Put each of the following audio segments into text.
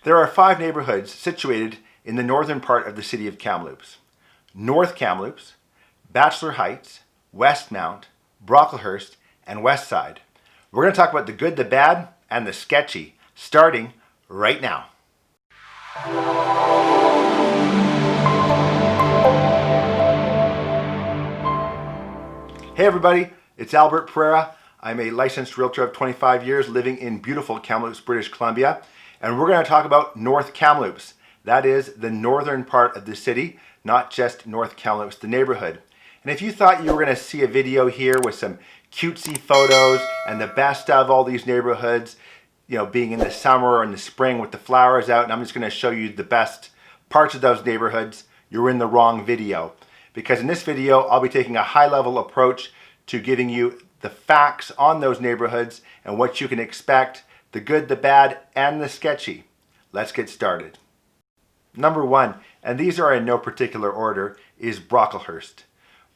There are 5 neighborhoods situated in the northern part of the city of Kamloops: North Kamloops, Batchelor Heights, Westmount, Brocklehurst, and Westsyde. We're going to talk about the good, the bad, and the sketchy, starting right now. Hey everybody, it's Pereira. I'm a licensed realtor of 25 years living in beautiful Kamloops, British Columbia. And we're going to talk about North Kamloops. That is the northern part of the city, not just North Kamloops, the neighborhood. And if you thought you were going to see a video here with some cutesy photos and the best of all these neighborhoods, being in the summer or in the spring with the flowers out, and I'm just going to show you the best parts of those neighborhoods, you're in the wrong video. Because in this video, I'll be taking a high-level approach to giving you the facts on those neighborhoods and what you can expect, the good, the bad, and the sketchy. Let's get started. Number 1, and these are in no particular order, is Brocklehurst.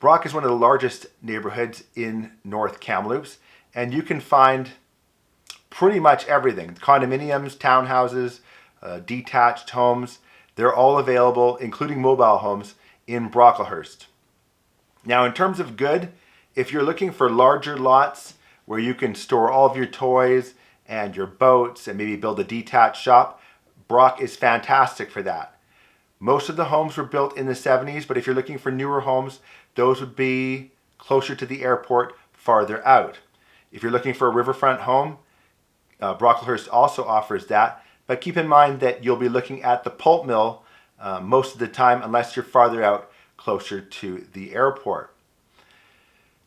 Brock is one of the largest neighborhoods in North Kamloops, and you can find pretty much everything. Condominiums, townhouses, detached homes, they're all available, including mobile homes, in Brocklehurst. Now, in terms of good, if you're looking for larger lots where you can store all of your toys and your boats and maybe build a detached shop, Brock is fantastic for that. Most of the homes were built in the 70s, but if you're looking for newer homes, those would be closer to the airport, farther out. If you're looking for a riverfront home, Brocklehurst also offers that, but keep in mind that you'll be looking at the pulp mill most of the time unless you're farther out, closer to the airport.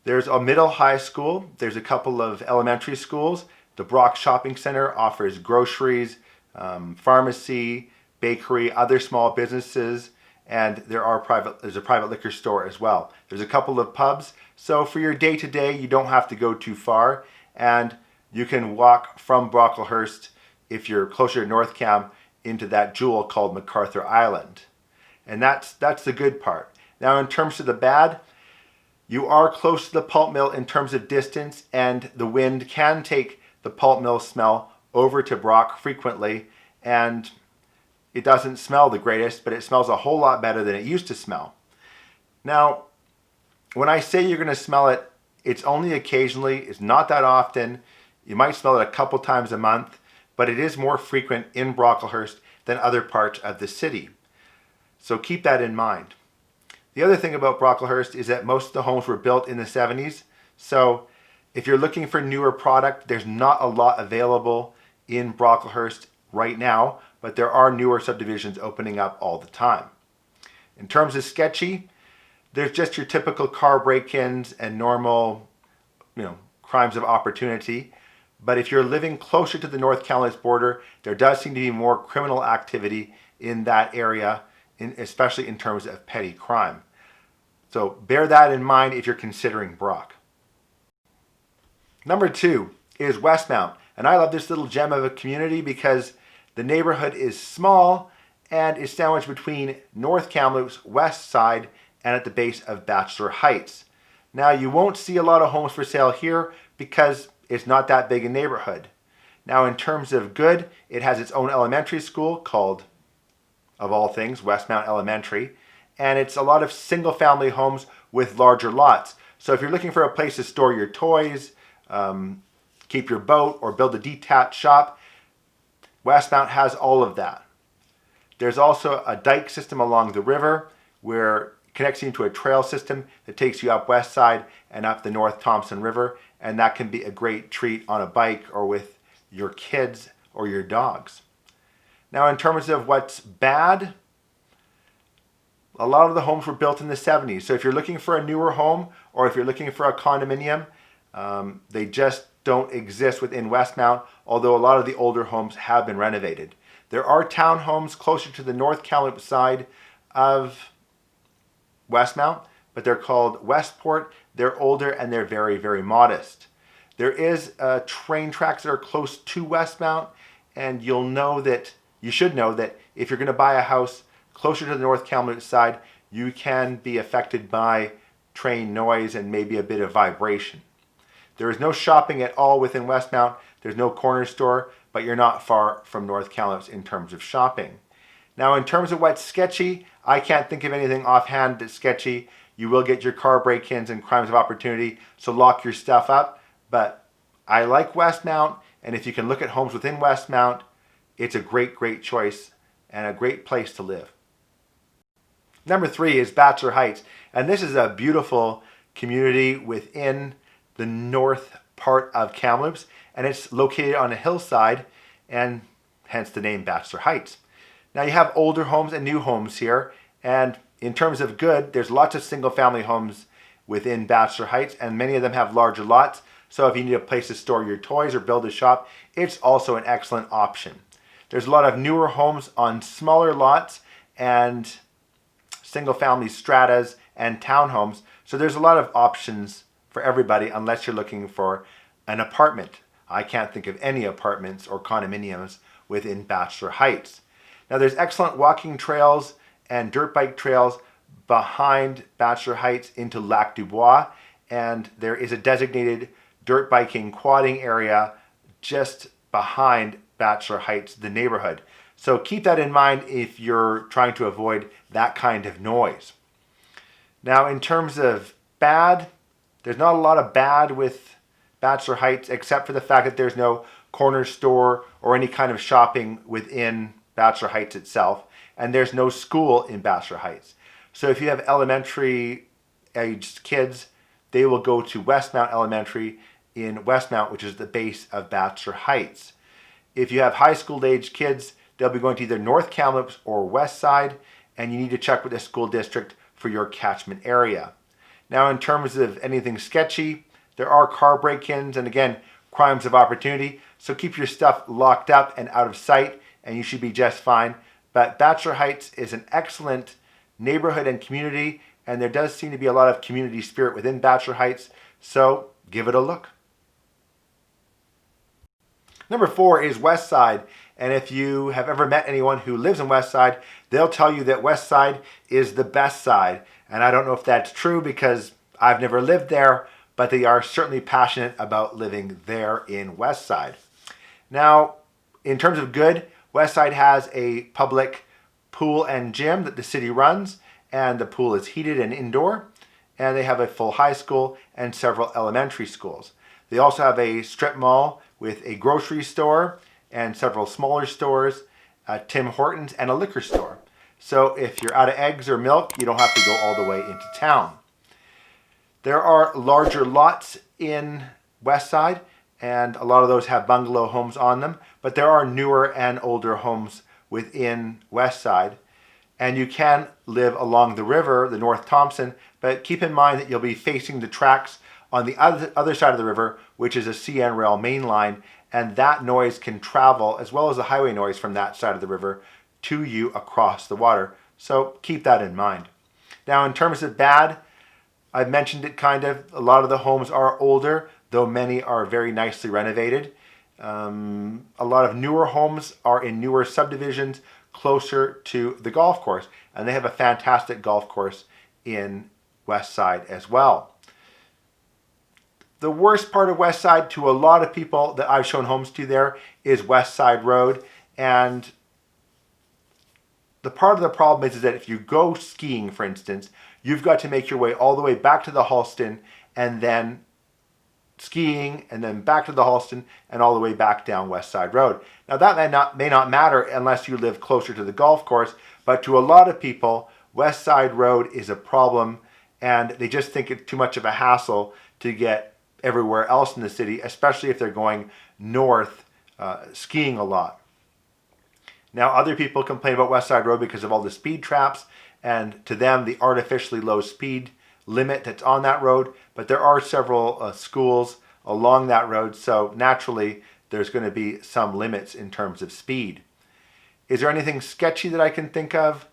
There's a middle high school, there's a couple of elementary schools. The Brock Shopping Center offers groceries, pharmacy, bakery, other small businesses, and there's a private liquor store as well. There's a couple of pubs, so for your day-to-day, you don't have to go too far, and you can walk from Brocklehurst, if you're closer to North Cam, into that jewel called MacArthur Island. And that's the good part. Now, in terms of the bad, you are close to the pulp mill in terms of distance, and the wind can take the pulp mill smell over to Brock frequently, and it doesn't smell the greatest, but it smells a whole lot better than it used to smell. Now, when I say you're going to smell it, it's only occasionally, it's not that often. You might smell it a couple times a month, but it is more frequent in Brocklehurst than other parts of the city. So keep that in mind. The other thing about Brocklehurst is that most of the homes were built in the 70s. So if you're looking for newer product, there's not a lot available in Brocklehurst right now, but there are newer subdivisions opening up all the time. In terms of sketchy, there's just your typical car break-ins and normal, crimes of opportunity. But if you're living closer to the North Kamloops border, there does seem to be more criminal activity in that area, especially in terms of petty crime. So bear that in mind if you're considering Brock. Number 2 is Westmount. And I love this little gem of a community because the neighborhood is small and is sandwiched between North Kamloops, Westside, and at the base of Batchelor Heights. Now, you won't see a lot of homes for sale here because it's not that big a neighborhood. Now, in terms of good, it has its own elementary school called, of all things, Westmount Elementary. And it's a lot of single-family homes with larger lots. So if you're looking for a place to store your toys, keep your boat, or build a detached shop, Westmount has all of that. There's also a dike system along the river where it connects you to a trail system that takes you up Westside and up the North Thompson River, and that can be a great treat on a bike or with your kids or your dogs. Now, in terms of what's bad, a lot of the homes were built in the 70s. So if you're looking for a newer home or if you're looking for a condominium, they just don't exist within Westmount, although a lot of the older homes have been renovated. There are townhomes closer to the North Kamloops side of Westmount, but they're called Westport. They're older and they're very, very modest. There is train tracks that are close to Westmount, and you should know that if you're going to buy a house closer to the North Kamloops side, you can be affected by train noise and maybe a bit of vibration. There is no shopping at all within Westmount. There's no corner store, but you're not far from North Kamloops in terms of shopping. Now, in terms of what's sketchy, I can't think of anything offhand that's sketchy. You will get your car break-ins and crimes of opportunity, so lock your stuff up. But I like Westmount, and if you can look at homes within Westmount, it's a great, great choice and a great place to live. Number 3 is Bachelor Heights, and this is a beautiful community within the north part of Kamloops, and it's located on a hillside, and hence the name Bachelor Heights. Now you have older homes and new homes here, and in terms of good, there's lots of single-family homes within Bachelor Heights, and many of them have larger lots, so if you need a place to store your toys or build a shop, it's also an excellent option. There's a lot of newer homes on smaller lots and single-family stratas and townhomes, so there's a lot of options for everybody unless you're looking for an apartment. I can't think of any apartments or condominiums within Bachelor Heights. Now there's excellent walking trails and dirt bike trails behind Bachelor Heights into Lac du Bois, and there is a designated dirt biking quadding area just behind Bachelor Heights, the neighborhood. So keep that in mind if you're trying to avoid that kind of noise. Now in terms of bad, there's not a lot of bad with Bachelor Heights except for the fact that there's no corner store or any kind of shopping within Bachelor Heights itself, and there's no school in Bachelor Heights. So if you have elementary aged kids, they will go to Westmount Elementary in Westmount, which is the base of Bachelor Heights. If you have high school age kids, they'll be going to either North Kamloops or Westsyde, and you need to check with the school district for your catchment area. Now in terms of anything sketchy, there are car break-ins and again, crimes of opportunity, so keep your stuff locked up and out of sight and you should be just fine. But Bachelor Heights is an excellent neighborhood and community, and there does seem to be a lot of community spirit within Bachelor Heights, so give it a look. Number 4 is Westsyde, and if you have ever met anyone who lives in Westsyde, they'll tell you that Westsyde is the best side. And I don't know if that's true because I've never lived there, but they are certainly passionate about living there in Westsyde. Now, in terms of good, Westsyde has a public pool and gym that the city runs, and the pool is heated and indoor, and they have a full high school and several elementary schools. They also have a strip mall with a grocery store and several smaller stores, Tim Hortons, and a liquor store. So if you're out of eggs or milk, you don't have to go all the way into town. There are larger lots in Westsyde, and a lot of those have bungalow homes on them, but there are newer and older homes within Westsyde. And you can live along the river, the North Thompson, but keep in mind that you'll be facing the tracks on the other side of the river, which is a CN rail main line, and that noise can travel, as well as the highway noise from that side of the river, to you across the water. So keep that in mind. Now in terms of bad, I've mentioned it kind of, a lot of the homes are older, though many are very nicely renovated. A lot of newer homes are in newer subdivisions closer to the golf course, and they have a fantastic golf course in Westsyde as well. The worst part of Westsyde to a lot of people that I've shown homes to there is Westsyde Road, and the part of the problem is that if you go skiing, for instance, you've got to make your way all the way back to the Halston and then skiing and then back to the Halston and all the way back down Westsyde Road. Now that may not matter unless you live closer to the golf course, but to a lot of people, Westsyde Road is a problem and they just think it's too much of a hassle to get everywhere else in the city, especially if they're going north skiing a lot. Now other people complain about Westsyde Road because of all the speed traps, and to them the artificially low speed limit that's on that road, but there are several schools along that road, so naturally there's going to be some limits in terms of speed. Is there anything sketchy that I can think of?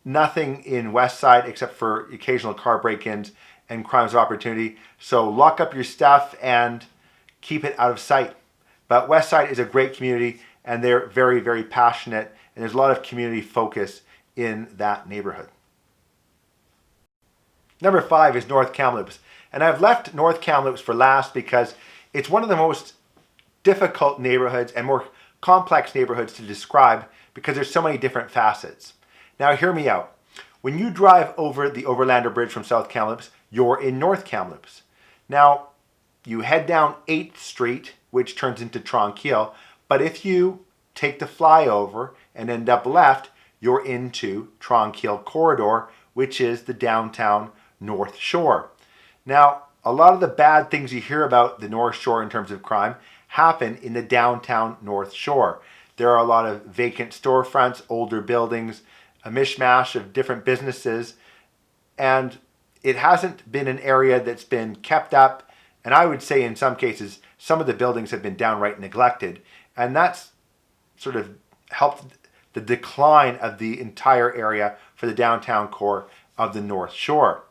Nothing in Westsyde except for occasional car break-ins and crimes of opportunity, so lock up your stuff and keep it out of sight. But Westsyde is a great community, and they're very, very passionate, and there's a lot of community focus in that neighborhood. Number 5 is North Kamloops, and I've left North Kamloops for last because it's one of the most difficult neighborhoods and more complex neighborhoods to describe because there's so many different facets. Now hear me out. When you drive over the Overlander Bridge from South Kamloops, you're in North Kamloops. Now, you head down 8th Street, which turns into Tranquille, but if you take the flyover and end up left, you're into Tranquille Corridor, which is the downtown North Shore. Now, a lot of the bad things you hear about the North Shore in terms of crime happen in the downtown North Shore. There are a lot of vacant storefronts, older buildings, a mishmash of different businesses, and it hasn't been an area that's been kept up, and I would say in some cases some of the buildings have been downright neglected, and that's sort of helped the decline of the entire area for the downtown core of the North Shore.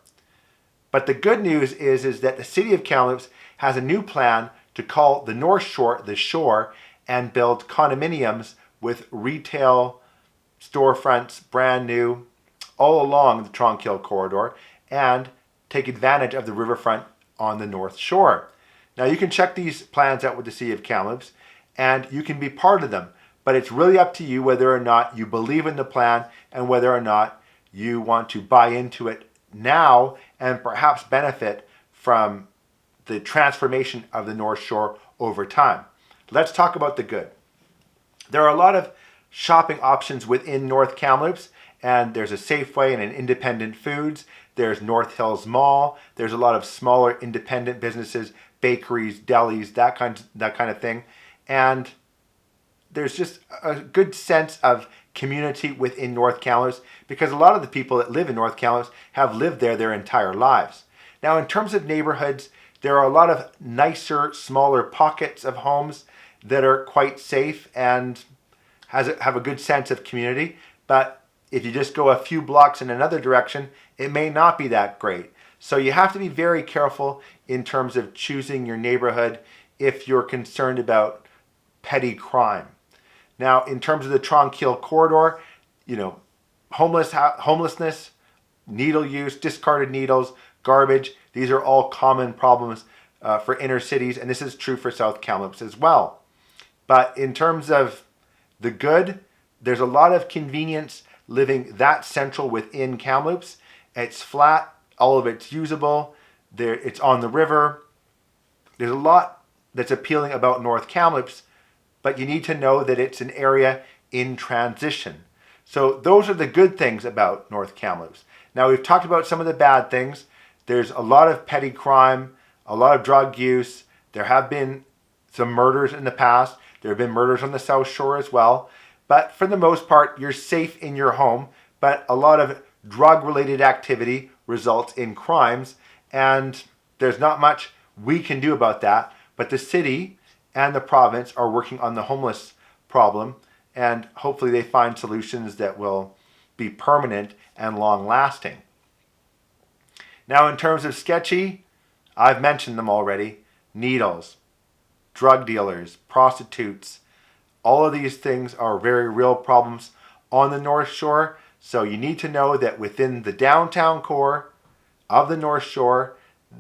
But the good news is that the City of Kamloops has a new plan to call the North Shore the Shore and build condominiums with retail storefronts, brand new, all along the Tranquille Corridor, and take advantage of the riverfront on the North Shore. Now you can check these plans out with the City of Kamloops and you can be part of them, but it's really up to you whether or not you believe in the plan and whether or not you want to buy into it now and perhaps benefit from the transformation of the North Shore over time. Let's talk about the good. There are a lot of shopping options within North Kamloops, and there's a Safeway and an Independent Foods. There's North Hills Mall. There's a lot of smaller independent businesses, bakeries, delis, that kind of thing. And there's just a good sense of community within North Kamloops because a lot of the people that live in North Kamloops have lived there their entire lives. Now, in terms of neighborhoods, there are a lot of nicer, smaller pockets of homes that are quite safe and have a good sense of community, but if you just go a few blocks in another direction, it may not be that great. So you have to be very careful in terms of choosing your neighborhood if you're concerned about petty crime. Now, in terms of the Tranquille Corridor, homelessness, needle use, discarded needles, garbage, these are all common problems for inner cities, and this is true for South Kamloops as well. But in terms of the good, there's a lot of convenience living that central within Kamloops. It's flat, all of it's usable, it's on the river. There's a lot that's appealing about North Kamloops, but you need to know that it's an area in transition. So those are the good things about North Kamloops. Now we've talked about some of the bad things. There's a lot of petty crime, a lot of drug use. There have been some murders in the past. There have been murders on the South Shore as well. But for the most part, you're safe in your home. But a lot of drug-related activity results in crimes. And there's not much we can do about that. But the city and the province are working on the homeless problem. And hopefully they find solutions that will be permanent and long-lasting. Now in terms of Sketchy, I've mentioned them already. Needles, drug dealers, prostitutes, all of these things are very real problems on the North Shore. So you need to know that within the downtown core of the North Shore,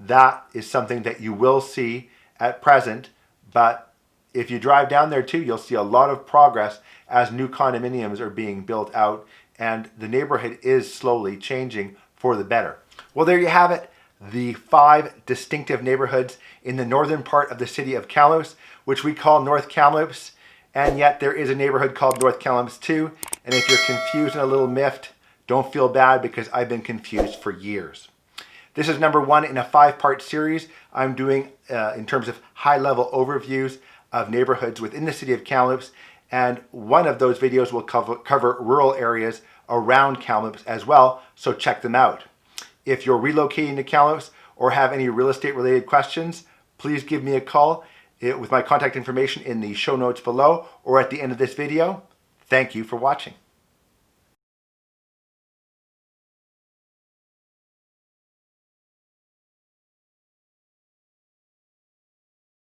that is something that you will see at present. But if you drive down there too, you'll see a lot of progress as new condominiums are being built out and the neighborhood is slowly changing for the better. Well, there you have it. The 5 distinctive neighborhoods in the northern part of the City of Kamloops, which we call North Kamloops, and yet there is a neighborhood called North Kamloops too. And if you're confused and a little miffed, don't feel bad because I've been confused for years. This is number 1 in a 5-part series I'm doing in terms of high-level overviews of neighborhoods within the City of Kamloops, and one of those videos will cover rural areas around Kamloops as well, so check them out. If you're relocating to Kamloops or have any real estate related questions, please give me a call with my contact information in the show notes below or at the end of this video. Thank you for watching.